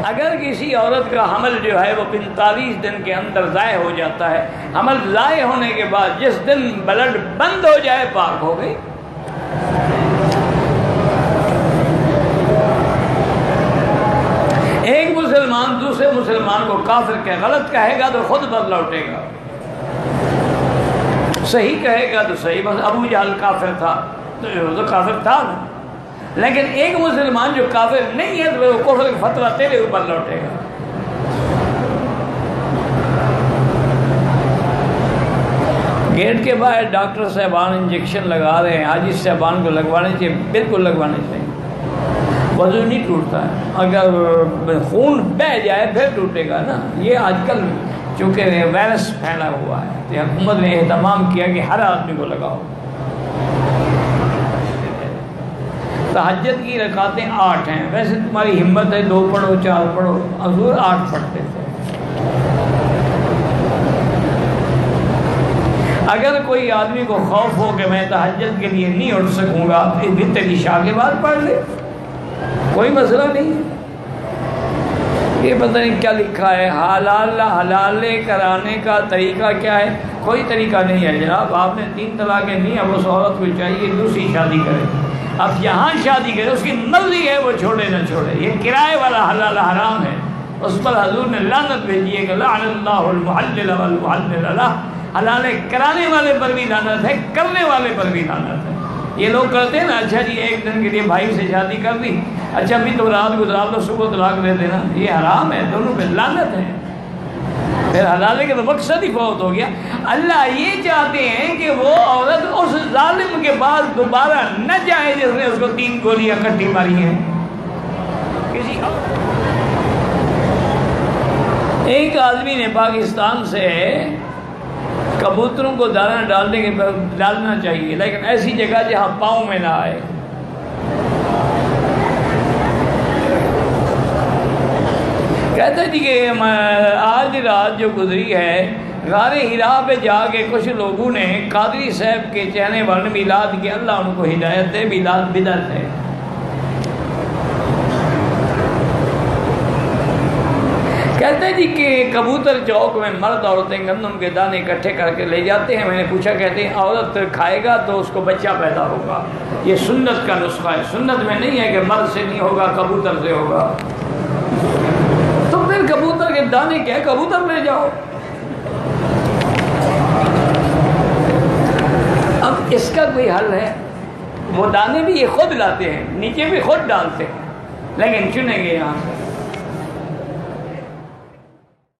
اگر کسی عورت کا حمل جو ہے وہ 45 دن کے اندر ضائع ہو جاتا ہے، حمل ضائع ہونے کے بعد جس دن بلڈ بند ہو جائے پاک ہو گئی۔ ایک مسلمان دوسرے مسلمان کو کافر کہ غلط کہے گا تو خود بدلہ اٹھے گا، صحیح کہے گا تو صحیح۔ بس ابو جہل کافر تھا تو کافر تھا نا، لیکن ایک مسلمان جو کافر نہیں ہے تو وہ کفر کا فتویٰ تیرے اوپر لوٹے گا۔ گیٹ کے باہر ڈاکٹر صاحبان انجیکشن لگا رہے ہیں، حاجی صاحبان کو لگوانے چاہیے، بالکل لگوانے چاہیے۔ وضو نہیں ٹوٹتا ہے، اگر خون بہہ جائے پھر ٹوٹے گا نا۔ یہ آج کل چونکہ وائرس پھیلا ہوا ہے تو حکومت نے اہتمام کیا کہ ہر آدمی کو لگاؤ۔ تہجد کی رکعتیں 8 ہیں، ویسے تمہاری ہمت ہے 2 پڑھو 4 پڑھو، حضور 8 پڑھتے تھے۔ اگر کوئی آدمی کو خوف ہو کہ میں تہجد کے لیے نہیں اٹھ سکوں گا تو وتر عشاء کے بعد پڑھ لے، کوئی مسئلہ نہیں ہے۔ یہ پتہ نہیں کیا لکھا ہے، حلال کرانے کا طریقہ کیا ہے؟ کوئی طریقہ نہیں ہے جناب۔ آپ نے 3 طلاقیں دی، اب اس عورت کو چاہیے دوسری شادی کرے۔ اب یہاں شادی کرے، اس کی مرضی ہے وہ چھوڑے نہ چھوڑے۔ یہ کرائے والا حلال حرام ہے، اس پر حضور نے لعنت بھیجی ہے کہ لعن اللہ المحلل والمحلل له۔ حلال کرانے والے پر بھی لعنت ہے، کرنے والے پر بھی لعنت ہے۔ یہ لوگ کرتے ہیں نا، اچھا جی ایک دن کے لیے بھائی سے شادی کر دی، اچھا بھی تو رات گزار دو، صبح طلاق دے دینا، یہ حرام ہے، دونوں پہ لعنت ہے۔ پھر حلالے کا تو مقصد ہی بہت ہو گیا۔ اللہ یہ چاہتے ہیں کہ وہ عورت اس ظالم کے بعد دوبارہ نہ جائے جس نے اس کو 3 گولیاں کٹی ماری ہیں۔ ایک آدمی نے پاکستان سے کبوتروں کو دانہ ڈالنا چاہیے، لیکن ایسی جگہ جہاں پاؤں میں نہ آئے۔ کہتے جی کہ آج رات جو گزری ہے، غار حرا پہ جا کے کچھ لوگوں نے قادری صاحب کے چہنے والے میلاد کے، اللہ ان کو ہدایت دے، میلاد بدعت ہے۔ کہتے جی کہ کبوتر چوک میں مرد عورتیں گندم کے دانے اکٹھے کر کے لے جاتے ہیں۔ میں نے پوچھا، کہتے ہیں عورت کھائے گا تو اس کو بچہ پیدا ہوگا، یہ سنت کا نسخہ ہے۔ سنت میں نہیں ہے کہ مرد سے نہیں ہوگا کبوتر سے ہوگا۔ تو پھر کبوتر کے دانے کیا، کبوتر لے جاؤ۔ اب اس کا کوئی حل ہے؟ وہ دانے بھی یہ خود لاتے ہیں، نیچے بھی خود ڈالتے ہیں، لیکن چنیں گے یہاں سے۔